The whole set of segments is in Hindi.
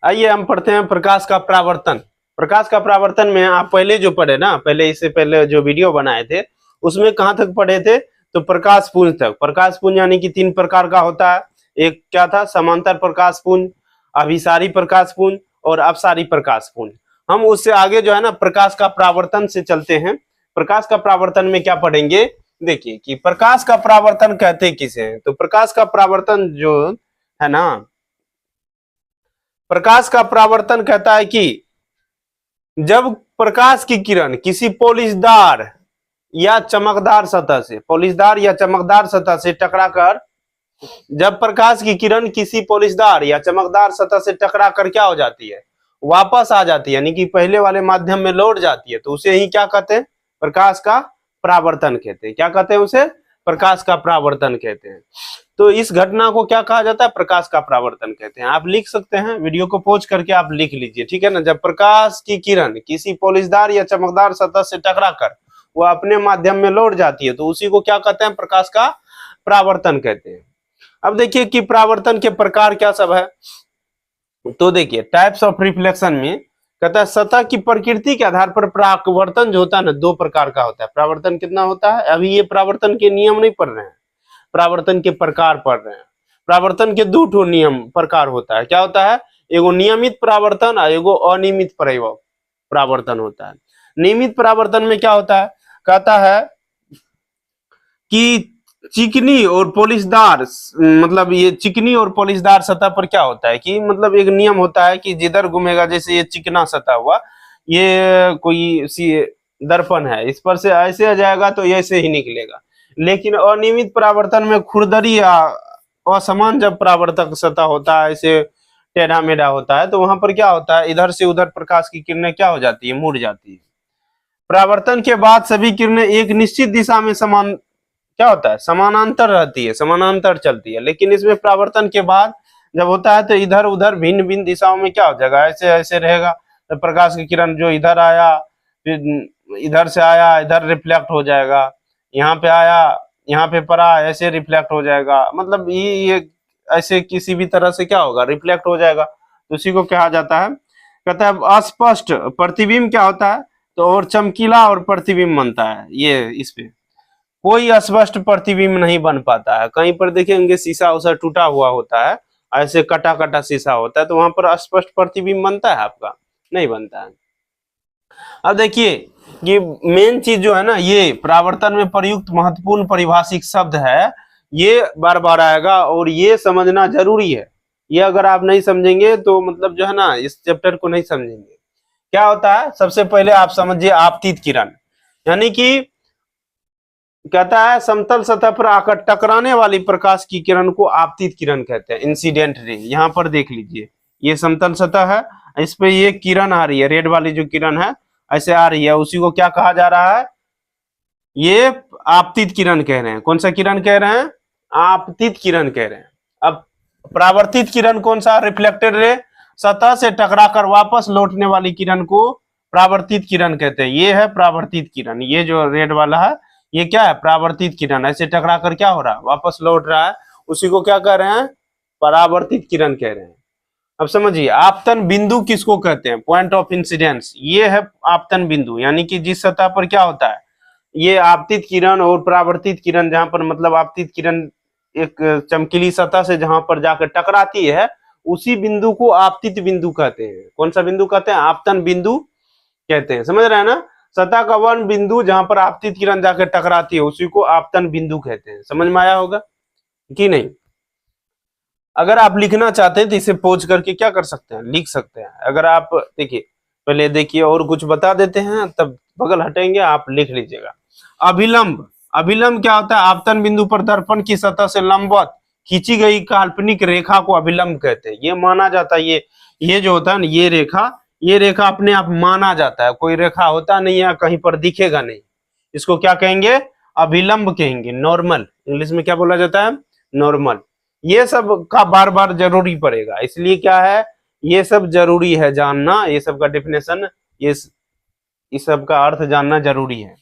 आइए हम पढ़ते हैं प्रकाश का परावर्तन। प्रकाश का परावर्तन में आप पहले जो पढ़े ना, पहले इससे पहले जो वीडियो बनाए थे उसमें कहाँ तक पढ़े थे, तो प्रकाश पुंज तक। प्रकाश पुंज यानी कि 3 प्रकार का होता है। एक क्या था, समांतर प्रकाश पुंज, अभिसारी प्रकाश पुंज और अपसारी प्रकाश पुंज। हम उससे आगे जो है ना प्रकाश का परावर्तन से चलते हैं। प्रकाश का परावर्तन में क्या पढ़ेंगे, देखिए कि प्रकाश का परावर्तन कहते किसे हैं। तो प्रकाश का परावर्तन जो है ना, प्रकाश का परावर्तन कहता है कि जब प्रकाश की किरण किसी पॉलिशदार या चमकदार सतह से, पॉलिशदार या चमकदार सतह से टकराकर, जब प्रकाश की किरण किसी पॉलिशदार या चमकदार सतह से टकराकर क्या हो जाती है, वापस आ जाती है, यानी कि पहले वाले माध्यम में लौट जाती है, तो उसे ही क्या कहते हैं, प्रकाश का परावर्तन कहते हैं। क्या कहते हैं उसे, प्रकाश का परावर्तन कहते हैं। तो इस घटना को क्या कहा जाता है, प्रकाश का परावर्तन कहते हैं। आप लिख सकते हैं, वीडियो को पॉज करके आप लिख लीजिए, ठीक है ना। जब प्रकाश की किरण किसी पॉलिशदार या चमकदार सतह से टकराकर वो अपने माध्यम में लौट जाती है, तो उसी को क्या कहते हैं, प्रकाश का परावर्तन कहते हैं। अब देखिए कि परावर्तन के प्रकार क्या सब है। तो देखिए टाइप्स ऑफ रिफ्लेक्शन में कहता है सतह की प्रकृति के आधार पर परावर्तन जो होता है ना, 2 प्रकार का होता है। परावर्तन कितना होता है, अभी ये परावर्तन के नियम नहीं पढ़ रहे हैं, परावर्तन के प्रकार पढ़ रहे हैं। परावर्तन के 2 नियम प्रकार होता है। क्या होता है, एगो नियमित परावर्तन और एगो अनियमित परावर्तन होता है। नियमित परावर्तन में क्या होता है, कहता है कि चिकनी और पॉलिशदार, मतलब ये चिकनी और पॉलिशदार सतह पर क्या होता है कि मतलब एक नियम होता है कि जिधर घूमेगा, जैसे ये चिकना सतह हुआ, ये कोई सी दर्पण है, इस पर से ऐसे आ जाएगा तो ऐसे ही निकलेगा। लेकिन अनियमित परावर्तन में खुरदरी या असमान जब परावर्तक सतह होता है, ऐसे टेढ़ा मेढ़ा होता है, तो वहां पर क्या होता है, इधर से उधर प्रकाश की किरणें क्या हो जाती है, मुड़ जाती है। परावर्तन के बाद सभी किरणें एक निश्चित दिशा में समान क्या होता है, समानांतर रहती है, समानांतर चलती है। लेकिन इसमें परावर्तन के बाद जब होता है तो इधर उधर भिन्न भिन्न दिशाओं में क्या हो जाएगा, ऐसे ऐसे रहेगा। तो प्रकाश की किरण जो इधर आया, फिर इधर से आया, इधर रिफ्लेक्ट हो जाएगा, यहाँ पे आया, यहाँ पे पड़ा, ऐसे रिफ्लेक्ट हो जाएगा। मतलब ये ऐसे किसी भी तरह से क्या होगा, रिफ्लेक्ट हो जाएगा। तो उसी को कहा जाता है, कहता है अस्पष्ट प्रतिबिंब क्या होता है, तो और चमकीला और प्रतिबिंब बनता है। ये इस पे कोई अस्पष्ट प्रतिबिंब नहीं बन पाता है। कहीं पर देखेंगे शीशा उसा टूटा हुआ होता है, ऐसे कटा कटा शीशा होता है, तो वहां पर अस्पष्ट प्रतिबिंब बनता है आपका, नहीं बनता है। अब देखिए ये मेन चीज जो है ना, ये परावर्तन में प्रयुक्त महत्वपूर्ण परिभाषिक शब्द है, ये बार बार आएगा और ये समझना जरूरी है। ये अगर आप नहीं समझेंगे तो मतलब जो है ना, इस चैप्टर को नहीं समझेंगे। क्या होता है, सबसे पहले आप समझिए आपतित किरण, यानी कि कहता है समतल सतह पर आकर टकराने वाली प्रकाश की किरण को आपतित किरण कहते हैं, इंसिडेंट रे। यहाँ पर देख लीजिए, ये समतल सतह है, इस पे ये किरण आ रही है, रेड वाली जो किरण है ऐसे आ रही है, उसी को क्या कहा जा रहा है, ये आपतित किरण कह रहे हैं। कौन सा किरण कह रहे हैं, आपतित किरण कह रहे हैं। अब परावर्तित किरण कौन सा, रिफ्लेक्टेड रे, सतह से टकराकर वापस लौटने वाली किरण को परावर्तित किरण कहते हैं। ये है परावर्तित किरण, ये जो रेड वाला है ये क्या है, परावर्तित किरण, ऐसे टकरा कर क्या हो रहा है, वापस लौट रहा है, उसी को क्या कह रहे हैं, परावर्तित किरण कह रहे हैं। अब समझिए आपतन बिंदु किसको कहते हैं, पॉइंट ऑफ इंसिडेंस, ये है आपतन बिंदु, यानी कि जिस सतह पर क्या होता है, ये आपतित किरण और परावर्तित किरण, जहां पर मतलब आपतित किरण एक चमकीली सतह से जहां पर जाकर टकराती है, उसी बिंदु को आपतित बिंदु कहते हैं। कौन सा बिंदु कहते हैं, आपतन बिंदु कहते हैं। समझ रहे हैं ना, सतह का वर्ण बिंदु जहां पर आपतित किरण जाकर टकराती है उसी को आपतन बिंदु कहते हैं। समझ में आया होगा कि नहीं। अगर आप लिखना चाहते हैं तो इसे पोज करके क्या कर सकते हैं, लिख सकते हैं। अगर आप देखिए, पहले देखिए और कुछ बता देते हैं, तब बगल हटेंगे, आप लिख लीजिएगा। अभिलंब, अभिलंब क्या होता है, आपतन बिंदु पर दर्पण की सतह से लंबवत खींची गई काल्पनिक रेखा को अभिलंब कहते हैं। ये माना जाता है, ये जो होता है ना, ये रेखा अपने आप माना जाता है, कोई रेखा होता नहीं है, कहीं पर दिखेगा नहीं, इसको क्या कहेंगे, अभिलंब कहेंगे। नॉर्मल, इंग्लिश में क्या बोला जाता है, नॉर्मल। ये सब का बार बार जरूरी पड़ेगा, इसलिए क्या है, ये सब जरूरी है जानना, ये सब का डेफिनेशन, इस सब का अर्थ जानना जरूरी है।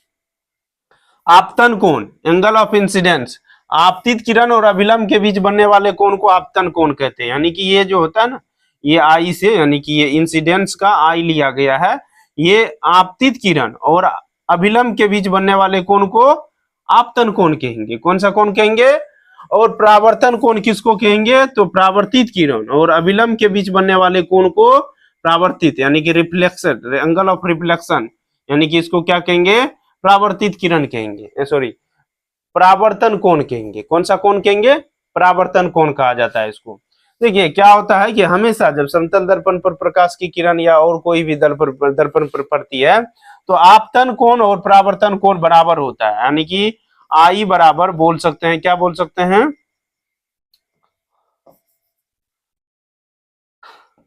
आपतन कोण, एंगल ऑफ इंसिडेंस, आपतित किरण और अभिलंब के बीच बनने वाले कोण को आपतन कोण कहते हैं। यानी कि ये जो होता है ना, ये आई से, यानी कि ये इंसिडेंस का आई लिया गया है। ये आपतित किरण और अभिलंब के बीच बनने वाले कोण को आपतन कोण कहेंगे। कौन सा कोण कहेंगे? और परावर्तन कोण किसको कहेंगे? तो परावर्तित किरण और अभिलंब के बीच बनने वाले कोण को परावर्तित, यानी कि रिफ्लेक्शन, एंगल ऑफ रिफ्लेक्शन, यानी कि इसको क्या कहेंगे? परावर्तित किरण कहेंगे, सॉरी परावर्तन कोण कहेंगे। कौन सा कोण कहेंगे? परावर्तन कोण कहा जाता है इसको। देखिए क्या होता है कि हमेशा जब समतल दर्पण पर प्रकाश की किरण या और कोई भी दर्पण पर पड़ती है तो आपतन कोण और परावर्तन कोण बराबर होता है, यानी कि आई बराबर बोल सकते हैं, क्या बोल सकते हैं?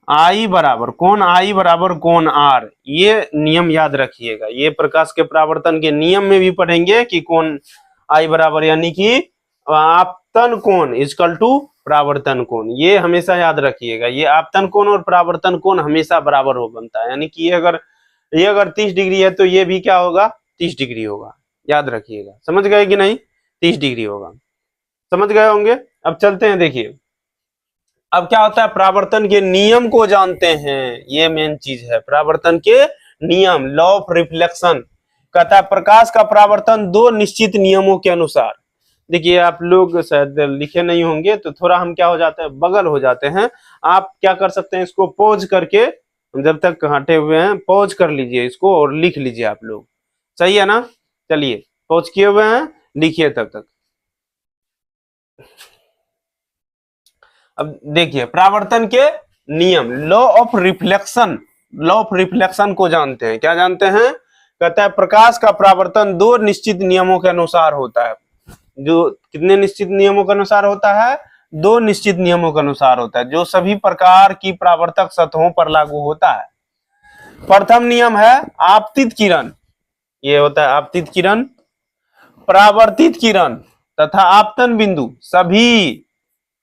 आई बराबर कोण आई बराबर कोण आर। ये नियम याद रखिएगा, ये प्रकाश के परावर्तन के नियम में भी पढ़ेंगे कि कोण आई बराबर, यानी कि आपतन कोण इक्वल टू परावर्तन कोण। ये हमेशा याद रखिएगा, ये आपतन कोण और परावर्तन कोण हमेशा बराबर हो बनता है, यानी कि ये अगर 30 डिग्री है तो ये भी क्या होगा? 30 डिग्री होगा। याद रखिएगा, समझ गए कि नहीं? 30 डिग्री होगा, समझ गए होंगे। अब चलते हैं, देखिए अब क्या होता है, परावर्तन के नियम को जानते हैं, ये मेन चीज है। परावर्तन के नियम, लॉ ऑफ रिफ्लेक्शन कहता है प्रकाश का परावर्तन दो निश्चित नियमों के अनुसार। देखिए आप लोग शायद लिखे नहीं होंगे तो थोड़ा हम क्या हो जाते हैं, बगल हो जाते हैं। आप क्या कर सकते हैं, इसको पॉज करके, जब तक हटे हुए हैं पॉज कर लीजिए इसको और लिख लीजिए आप लोग, सही है ना? चलिए पॉज किए हुए हैं, लिखिए तब तक। अब देखिए परावर्तन के नियम, law of reflection, law of reflection को जानते हैं। क्या जानते हैं? कहता है प्रकाश का परावर्तन दो निश्चित नियमों के अनुसार होता है। जो कितने निश्चित नियमों के अनुसार होता है? दो निश्चित नियमों के अनुसार होता है, जो सभी प्रकार की परावर्तक सतहों पर लागू होता है। प्रथम नियम है आपतित किरण, ये होता है आपतित किरण, परावर्तित किरण तथा आपतन बिंदु सभी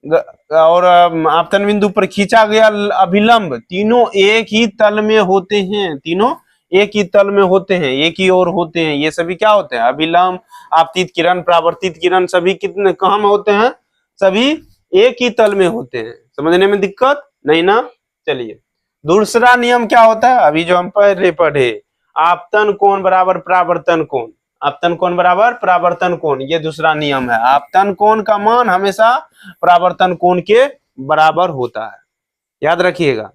और आपतन बिंदु पर खींचा गया अभिलंब तीनों एक ही तल में होते हैं। तीनों एक ही तल में होते हैं, एक ही ओर होते हैं। ये सभी क्या होते हैं? अभिलंब, आपतित किरण, परावर्तित किरण, सभी कितने कहाँ में होते हैं? सभी एक ही तल में होते हैं। समझने में दिक्कत नहीं ना? चलिए दूसरा नियम क्या होता है? अभी जो हम पहले पढ़े, आपतन कोण बराबर परावर्तन कोण, आपतन कोण बराबर परावर्तन कोण, ये दूसरा नियम है। आपतन कोण का मान हमेशा परावर्तन कोण के बराबर होता है, याद रखिएगा।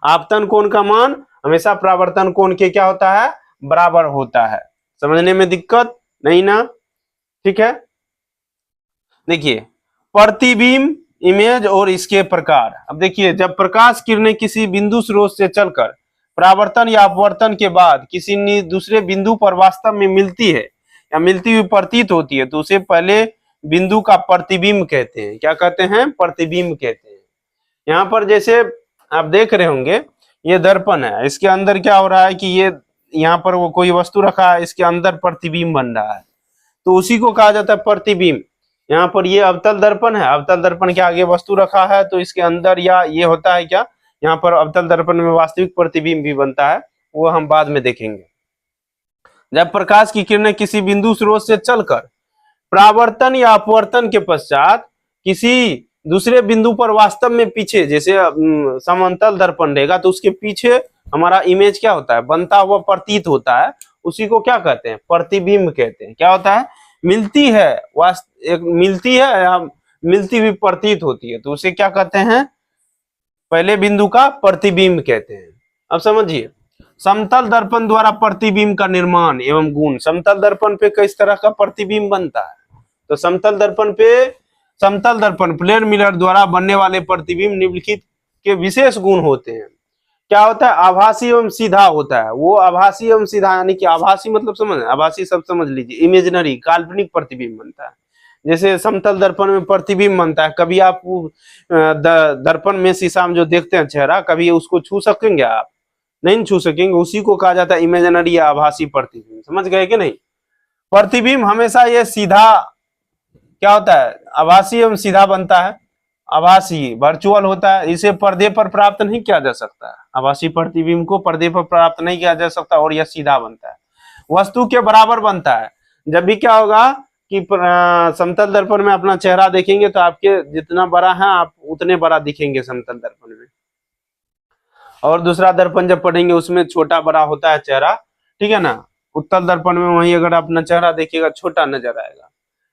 आपतन कोण का मान हमेशा परावर्तन कोण के क्या होता है? बराबर होता है। समझने में दिक्कत नहीं ना? ठीक है। देखिए प्रतिबिंब, इमेज और इसके प्रकार। अब देखिए जब प्रकाश किरणें किसी बिंदु स्रोत से चलकर परावर्तन या अपवर्तन के बाद किसी दूसरे बिंदु पर वास्तव में मिलती है या मिलती हुई प्रतीत होती है तो उसे पहले बिंदु का प्रतिबिंब कहते हैं। क्या कहते हैं? प्रतिबिंब कहते हैं। यहाँ पर जैसे आप देख रहे होंगे ये दर्पण है, इसके अंदर क्या हो रहा है कि ये यहाँ पर वो कोई वस्तु रखा है, इसके अंदर प्रतिबिंब बन रहा है, तो उसी को कहा जाता है प्रतिबिंब। यहाँ पर ये अवतल दर्पण है, अवतल दर्पण के आगे वस्तु रखा है तो इसके अंदर या ये होता है क्या, यहाँ पर अवतल दर्पण में वास्तविक प्रतिबिंब भी बनता है, वो हम बाद में देखेंगे। जब प्रकाश की किरणें किसी बिंदु स्रोत से चलकर परावर्तन या अपवर्तन के पश्चात किसी दूसरे बिंदु पर वास्तव में पीछे, जैसे समांतल दर्पण रहेगा तो उसके पीछे हमारा इमेज क्या होता है? बनता हुआ प्रतीत होता है, उसी को क्या कहते हैं? प्रतिबिंब कहते हैं। क्या होता है? मिलती है, एक मिलती है या मिलती हुई प्रतीत होती है तो उसे क्या कहते हैं? पहले बिंदु का प्रतिबिंब कहते हैं। अब समझिए समतल दर्पण द्वारा प्रतिबिंब का निर्माण एवं गुण। समतल दर्पण पे किस तरह का प्रतिबिंब बनता है? तो समतल दर्पण प्लेन मिरर द्वारा बनने वाले प्रतिबिंब निम्नलिखित के विशेष गुण होते हैं। क्या होता है? आभासी एवं सीधा होता है। वो आभासी एवं सीधा, यानी कि आभासी मतलब समझ, आभासी सब समझ लीजिए, इमेजिनरी काल्पनिक प्रतिबिंब बनता है। जैसे समतल दर्पण में प्रतिबिंब बनता है, कभी आप दर्पण में शीशा में जो देखते हैं चेहरा, कभी उसको छू सकेंगे आप? नहीं छू सकेंगे, उसी को कहा जाता है इमेजिनरी या आभासी प्रतिबिंब। समझ गए कि नहीं? प्रतिबिंब हमेशा ये सीधा क्या होता है? आभासी एवं सीधा बनता है। आभासी वर्चुअल होता है, इसे पर्दे पर प्राप्त नहीं किया जा सकता। आभासी प्रतिबिंब को पर्दे पर प्राप्त नहीं किया जा सकता और यह सीधा बनता है, वस्तु के बराबर बनता है। जब भी क्या होगा कि समतल दर्पण में अपना चेहरा देखेंगे तो आपके जितना बड़ा है आप उतने बड़ा दिखेंगे समतल दर्पण में। और दूसरा दर्पण जब पढ़ेंगे उसमें छोटा बड़ा होता है चेहरा, ठीक है ना। उत्तल दर्पण में वही अगर अपना चेहरा देखिएगा छोटा नजर आएगा।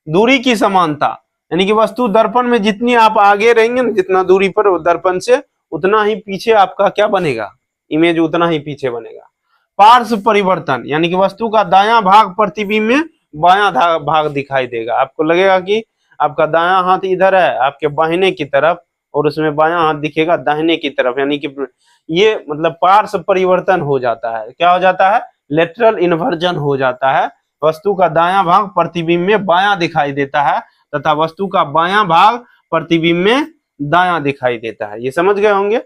दूरी की समानता, यानी कि वस्तु दर्पण में जितनी आप आगे रहेंगे ना, जितना दूरी पर दर्पण से, उतना ही पीछे आपका क्या बनेगा, इमेज उतना ही पीछे बनेगा। पार्श्व परिवर्तन, यानी कि वस्तु का दायां भाग प्रतिबिंब में बायां भाग दिखाई देगा। आपको लगेगा कि आपका दायां हाथ इधर है आपके बाहिने की तरफ, और उसमें बायां हाथ दिखेगा दाहिने की तरफ, यानी कि ये मतलब पार्श्व परिवर्तन हो जाता है। क्या हो जाता है, लेटरल इन्वर्जन हो जाता है। वस्तु का दायां भाग प्रतिबिंब में बायां दिखाई देता है, तथा वस्तु का बायां भाग प्रतिबिंब में दायां दिखाई देता है। ये समझ गए होंगे।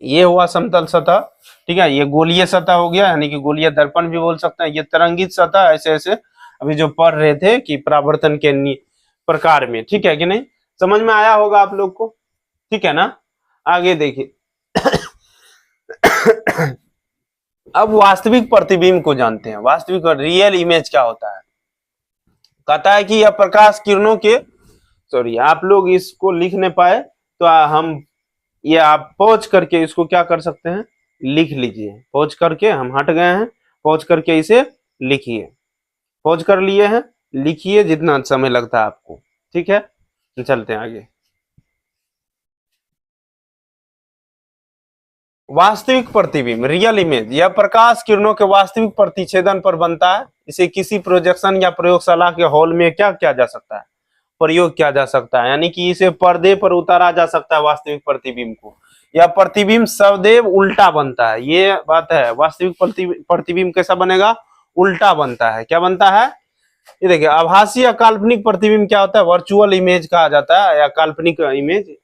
ये हुआ समतल सतह, ठीक है। ये गोलीय सतह हो गया, यानी कि गोलीय दर्पण भी बोल सकते हैं। ये तरंगित सतह, ऐसे ऐसे अभी जो पढ़ रहे थे कि परावर्तन के प्रकार में, ठीक है कि नहीं, समझ में आया होगा आप लोग को, ठीक है ना। आगे देखिए अब वास्तविक प्रतिबिंब को जानते हैं। वास्तविक रियल इमेज क्या होता है, कहता है कि यह प्रकाश किरणों के, सॉरी आप लोग इसको लिख नहीं पाए तो हम ये आप पॉज करके इसको क्या कर सकते हैं, लिख लीजिए। पॉज करके हम हट गए हैं, पॉज करके इसे लिखिए। पॉज कर लिए हैं, लिखिए जितना समय लगता है आपको, ठीक है। चलते हैं आगे। वास्तविक प्रतिबिंब, रियल इमेज, यह प्रकाश किरणों के वास्तविक प्रतिच्छेदन पर बनता है। इसे किसी प्रोजेक्शन या प्रयोगशाला के हॉल में क्या किया जा सकता है, प्रयोग किया जा सकता है, यानी कि इसे पर्दे पर उतारा जा सकता है वास्तविक प्रतिबिंब को। यह प्रतिबिंब सदैव उल्टा बनता है, ये बात है। वास्तविक प्रतिबिंब कैसा बनेगा, उल्टा बनता है। क्या बनता है, ये देखिए। आभासी या काल्पनिक प्रतिबिंब क्या होता है, वर्चुअल इमेज कहा जाता है, या काल्पनिक इमेज।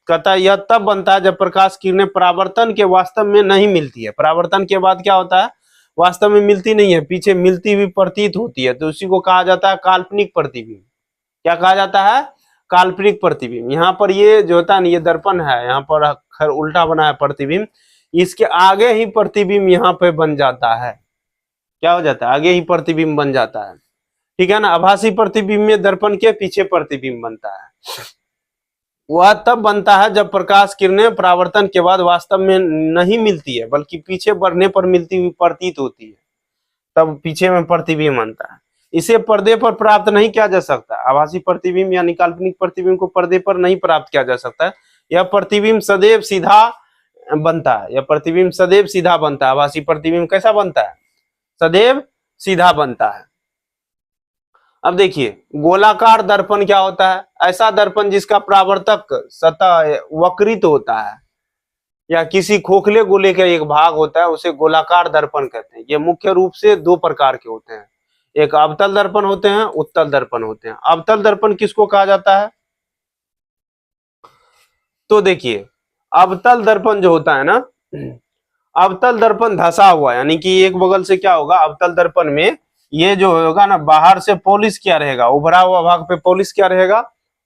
कहता है यह तब बनता है जब प्रकाश किरणें परावर्तन के वास्तव में नहीं मिलती है। परावर्तन के बाद क्या होता है, वास्तव में मिलती नहीं है, पीछे मिलती हुई प्रतीत होती है, तो उसी को कहा जाता है काल्पनिक प्रतिबिंब। क्या कहा जाता है, काल्पनिक प्रतिबिंब। यहाँ पर ये जो होता है ना, ये दर्पण है, यहाँ पर खैर उल्टा बना है प्रतिबिंब, इसके आगे ही प्रतिबिंब यहाँ पे बन जाता है। क्या हो जाता है, आगे ही प्रतिबिंब बन जाता है, ठीक है ना। आभासी प्रतिबिंब में दर्पण के पीछे प्रतिबिंब बनता है। वह तब बनता है जब प्रकाश किरणें परावर्तन के बाद वास्तव में नहीं मिलती है, बल्कि पीछे बढ़ने पर मिलती हुई प्रतीत होती है, तब पीछे में प्रतिबिंब बनता है। इसे पर्दे पर प्राप्त नहीं किया जा सकता। आभासी प्रतिबिंब यानी काल्पनिक प्रतिबिंब को पर्दे पर नहीं प्राप्त किया जा सकता है। यह प्रतिबिंब सदैव सीधा बनता है, यह प्रतिबिंब सदैव सीधा बनता है। आभासी प्रतिबिंब कैसा बनता है, सदैव सीधा बनता है। अब देखिए गोलाकार दर्पण क्या होता है, ऐसा दर्पण जिसका परावर्तक सतह वक्रित होता है, या किसी खोखले गोले का एक भाग होता है, उसे गोलाकार दर्पण कहते हैं। ये मुख्य रूप से दो प्रकार के होते हैं, एक अवतल दर्पण होते हैं, उत्तल दर्पण होते हैं। अवतल दर्पण किसको कहा जाता है, तो देखिए अवतल दर्पण जो होता है ना, अवतल दर्पण धसा हुआ, यानी कि एक बगल से क्या होगा, अवतल दर्पण में ये जो होगा ना, बाहर से पॉलिश किया रहेगा, उभरा हुआ भाग पे पॉलिश किया रहेगा,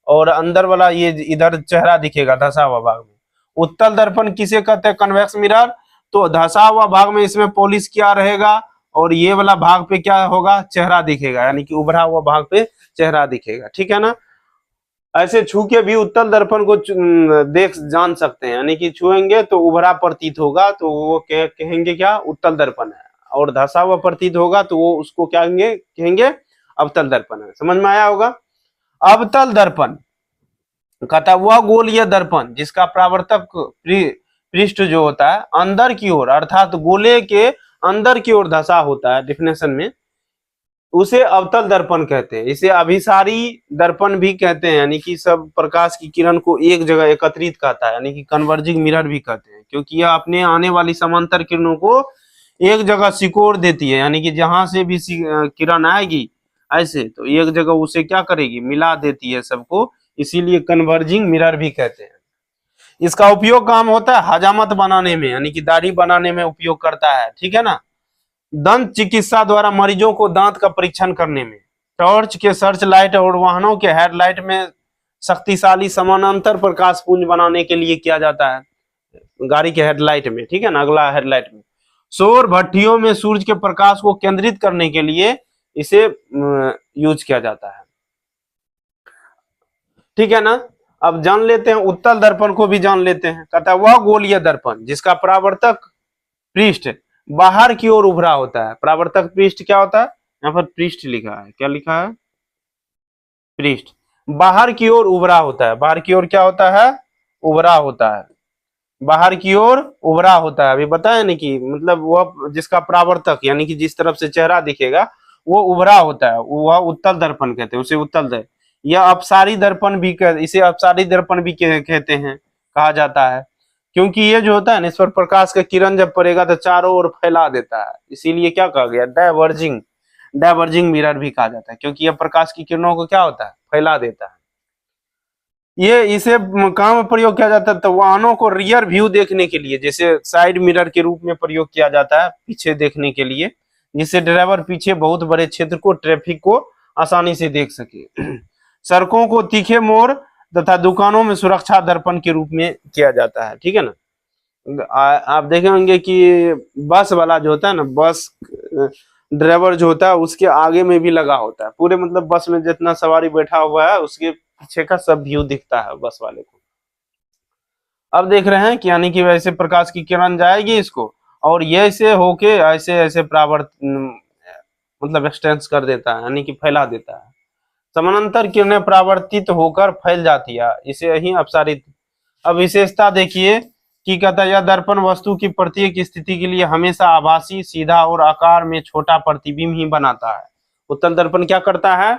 और अंदर वाला ये इधर चेहरा दिखेगा धसा हुआ भाग में। उत्तल दर्पण किसे कहते हैं, कन्वेक्स मिरर। तो धसा हुआ भाग में इसमें पॉलिश किया रहेगा, और ये वाला भाग पे क्या होगा, चेहरा दिखेगा, यानी कि उभरा हुआ भाग पे चेहरा दिखेगा, ठीक है ना। ऐसे छू के भी उत्तल दर्पण को देख जान सकते हैं, यानी कि छुएंगे तो उभरा प्रतीत होगा, तो वो कहेंगे क्या, उत्तल दर्पण है। और धसा हुआ प्रतीत होगा तो वो उसको क्या कहेंगे अवतल दर्पण है। समझ में आया होगा। अवतल दर्पण कहता वह गोलीय दर्पण जिसका परावर्तक पृष्ठ जो होता है अंदर की ओर, अर्थात गोले के अंदर की ओर धसा होता है, डेफिनेशन में उसे अवतल दर्पण कहते हैं। इसे अभिसारी दर्पण भी कहते हैं, यानी कि सब प्रकाश की किरण को एक जगह एकत्रित करता है, यानी कि कन्वर्जिंग मिरर भी कहते हैं, क्योंकि यह अपने आने वाली समांतर किरणों को एक जगह सिकोड़ देती है, यानी कि जहां से भी किरण आएगी ऐसे, तो एक जगह उसे क्या करेगी, मिला देती है सबको, इसीलिए कन्वर्जिंग मिरर भी कहते हैं। इसका उपयोग काम होता है हजामत बनाने में, यानी कि दाढ़ी बनाने में उपयोग करता है, ठीक है ना। दंत चिकित्सा द्वारा मरीजों को दांत का परीक्षण करने में, टॉर्च के सर्च लाइट और वाहनों के हेडलाइट में शक्तिशाली समानांतर प्रकाश पुंज बनाने के लिए किया जाता है, गाड़ी के हेडलाइट में, ठीक है ना, अगला हेडलाइट में। सौर भट्टियों में सूर्य के प्रकाश को केंद्रित करने के लिए इसे यूज किया जाता है, ठीक है ना। अब जान लेते हैं उत्तल दर्पण को भी जान लेते हैं। कहता है वह गोलीय दर्पण जिसका परावर्तक पृष्ठ बाहर की ओर उभरा होता है। परावर्तक पृष्ठ क्या होता है, यहाँ पर पृष्ठ लिखा है, क्या लिखा है, पृष्ठ बाहर की ओर उभरा होता है। बाहर की ओर क्या होता है, उभरा होता है, बाहर की ओर उभरा होता है। अभी बताया ना कि मतलब वह जिसका परावर्तक यानी कि जिस तरफ से चेहरा दिखेगा वो उभरा होता है, वह उत्तल दर्पण कहते हैं, उसे उत्तल दर्पण या अपसारी दर्पण भी इसे अपसारी दर्पण भी कहते हैं, कहा जाता है। क्योंकि ये जो होता है ना, इस पर प्रकाश का किरण जब पड़ेगा तो चारों ओर फैला देता है, इसीलिए क्या कहा गया, डाइवर्जिंग, डाइवर्जिंग मिरर भी कहा जाता है, क्योंकि यह प्रकाश की किरणों को क्या होता है, फैला देता है। ये इसे कहाँ में प्रयोग किया जाता है, तो वाहनों को रियर व्यू देखने के लिए, जैसे साइड मिरर के रूप में प्रयोग किया जाता है पीछे देखने के लिए, जिससे ड्राइवर पीछे बहुत बड़े क्षेत्र को, ट्रैफिक को आसानी से देख सके। सड़कों को तीखे मोड़ तथा दुकानों में सुरक्षा दर्पण के रूप में किया जाता है, ठीक है ना। आप देखे होंगे कि बस वाला जो होता है ना, बस ड्राइवर जो होता है उसके आगे में भी लगा होता है, पूरे मतलब बस में जितना सवारी बैठा हुआ है उसके पीछे का सब व्यू दिखता है बस वाले को। अब देख रहे हैं कि यानी कि वैसे प्रकाश की किरण जाएगी इसको और ये ऐसे होके ऐसे ऐसे मतलब एक्सटेंस कर देता है, यानी कि फैला देता है। समानांतर किरणें परावर्तित होकर फैल जाती है, इसे ही अपसारित। अब विशेषता देखिए कि कहता है यह दर्पण वस्तु की प्रत्येक स्थिति के लिए हमेशा आभासी, सीधा और आकार में छोटा प्रतिबिंब ही बनाता है। उत्तल दर्पण क्या करता है,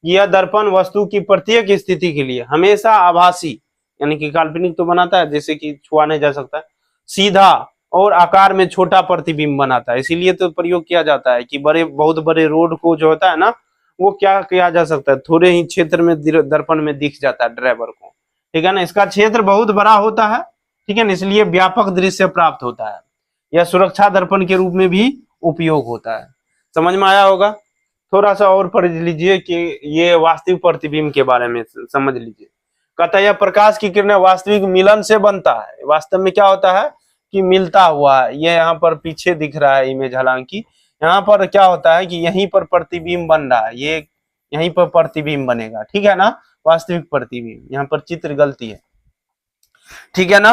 यह दर्पण वस्तु की प्रत्येक स्थिति के लिए हमेशा आभासी यानी कि काल्पनिक तो बनाता है, जैसे कि छुआ नहीं जा सकता, सीधा और आकार में छोटा प्रतिबिंब बनाता है। इसीलिए तो प्रयोग किया जाता है कि बड़े बहुत बड़े रोड को जो होता है ना, वो क्या किया जा सकता है, थोड़े ही क्षेत्र में दर्पण में दिख जाता है ड्राइवर को, ठीक है ना। इसका क्षेत्र बहुत बड़ा होता है, ठीक है ना, इसलिए व्यापक दृश्य प्राप्त होता है। यह सुरक्षा दर्पण के रूप में भी उपयोग होता है। समझ में आया होगा। थोड़ा सा और पढ़ लीजिए कि ये वास्तविक प्रतिबिंब के बारे में समझ लीजिए। कहता है यह प्रकाश की किरणें वास्तविक मिलन से बनता है। वास्तव में क्या होता है कि मिलता हुआ, ये यहाँ पर पीछे दिख रहा है इमेज, हालांकि यहाँ पर क्या होता है कि यहीं पर प्रतिबिंब बन रहा है, ये यहीं पर प्रतिबिंब बनेगा, ठीक है ना, वास्तविक प्रतिबिंब। यहाँ पर चित्र गलती है, ठीक है ना।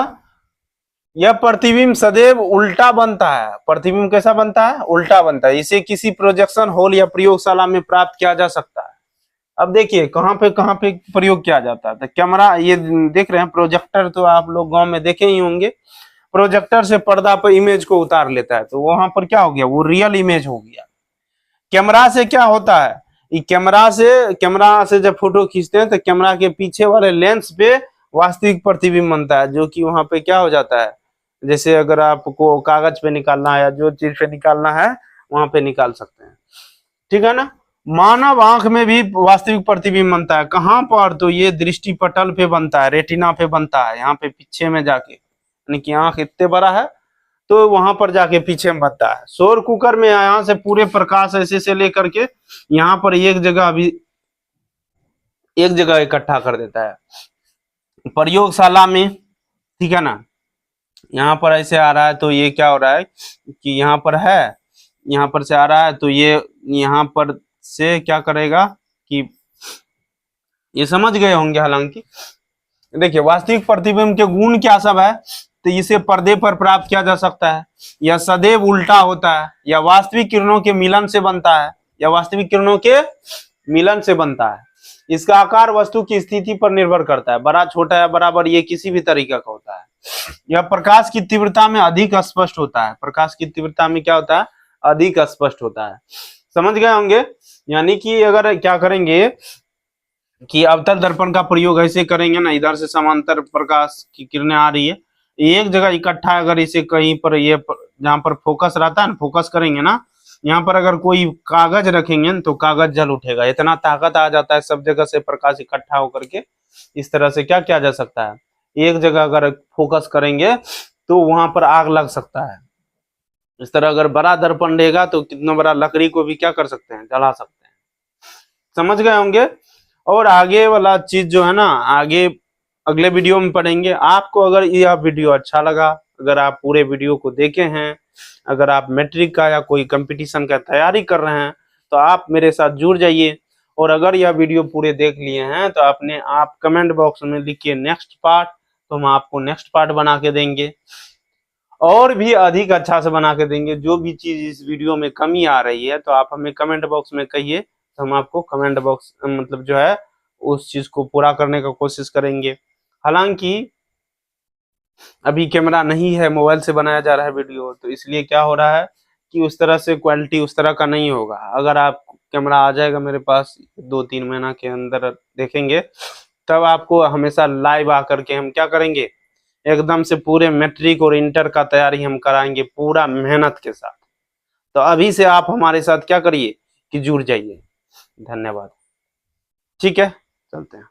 यह प्रतिबिंब सदैव उल्टा बनता है। प्रतिबिंब कैसा बनता है, उल्टा बनता है। इसे किसी प्रोजेक्शन हॉल या प्रयोगशाला में प्राप्त किया जा सकता है। अब देखिए कहाँ पे प्रयोग किया जाता है, तो कैमरा, ये देख रहे हैं प्रोजेक्टर, तो आप लोग गांव में देखे ही होंगे, प्रोजेक्टर से पर्दा पर इमेज को उतार लेता है, तो वहां पर क्या हो गया, वो रियल इमेज हो गया। कैमरा से क्या होता है, कैमरा से जब फोटो खींचते हैं तो कैमरा के पीछे वाले लेंस पे वास्तविक प्रतिबिंब बनता है, जो कि वहां पे क्या हो जाता है, जैसे अगर आपको कागज पे निकालना है या जो चीज पे निकालना है वहां पे निकाल सकते हैं, ठीक है ना। मानव आंख में भी वास्तविक प्रतिबिंब बनता है। कहां पर, तो ये दृष्टि पटल पे बनता है, रेटिना पे बनता है, यहाँ पे पीछे में जाके, यानी कि आंख इतने बड़ा है तो वहां पर जाके पीछे में बनता है। सौर कुकर में यहाँ से पूरे प्रकाश ऐसे से लेकर के यहाँ पर एक जगह इकट्ठा कर देता है। प्रयोगशाला में, ठीक है ना, यहाँ पर ऐसे आ रहा है तो ये क्या हो रहा है कि यहाँ पर है, यहाँ पर से आ रहा है तो ये यहाँ पर से क्या करेगा कि ये समझ गए होंगे। हालांकि देखिए वास्तविक प्रतिबिंब के गुण क्या सब है, तो इसे पर्दे पर प्राप्त किया जा सकता है, यह सदैव उल्टा होता है, या वास्तविक किरणों के मिलन से बनता है, या वास्तविक किरणों के मिलन से बनता है। इसका आकार वस्तु की स्थिति पर निर्भर करता है, बड़ा, छोटा या बराबर, ये किसी भी तरीके का होता है। यह प्रकाश की तीव्रता में अधिक स्पष्ट होता है। प्रकाश की तीव्रता में क्या होता है, अधिक स्पष्ट होता है। समझ गए होंगे। यानी कि अगर क्या करेंगे कि अवतल दर्पण का प्रयोग ऐसे करेंगे ना, इधर से समांतर प्रकाश की किरणें आ रही है, एक जगह इकट्ठा, अगर इसे कहीं पर ये जहां पर फोकस रहता है ना, फोकस करेंगे ना, यहाँ पर अगर कोई कागज रखेंगे ना तो कागज जल उठेगा, इतना ताकत आ जाता है सब जगह से प्रकाश इकट्ठा होकर के। इस तरह से क्या किया जा सकता है, एक जगह अगर फोकस करेंगे तो वहां पर आग लग सकता है। इस तरह अगर बड़ा दर्पण रहेगा तो कितना बड़ा लकड़ी को भी क्या कर सकते हैं, जला सकते हैं। समझ गए होंगे। और आगे वाला चीज जो है ना, आगे अगले वीडियो में पढ़ेंगे। आपको अगर यह वीडियो अच्छा लगा, अगर आप पूरे वीडियो को देखे हैं, अगर आप मैट्रिक का या कोई कंपटीशन का तैयारी कर रहे हैं, तो आप मेरे साथ जुड़ जाइए और अगर यह वीडियो पूरे देख लिए हैं तो अपने आप कमेंट बॉक्स में लिखिए नेक्स्ट पार्ट, तो हम आपको नेक्स्ट पार्ट बना के देंगे और भी अधिक अच्छा से बना के देंगे। जो भी चीज इस वीडियो में कमी आ रही है तो आप हमें कमेंट बॉक्स में कहिए, तो हम आपको कमेंट बॉक्स मतलब जो है उस चीज को पूरा करने का कोशिश करेंगे। हालांकि अभी कैमरा नहीं है, मोबाइल से बनाया जा रहा है वीडियो, तो इसलिए क्या हो रहा है कि उस तरह से क्वालिटी उस तरह का नहीं होगा। अगर आप कैमरा आ जाएगा मेरे पास 2-3 महीना के अंदर देखेंगे, तब आपको हमेशा लाइव आकर के हम क्या करेंगे, एकदम से पूरे मैट्रिक और इंटर का तैयारी हम कराएंगे पूरा मेहनत के साथ। तो अभी से आप हमारे साथ क्या करिए कि जुड़ जाइए। धन्यवाद। ठीक है, चलते हैं।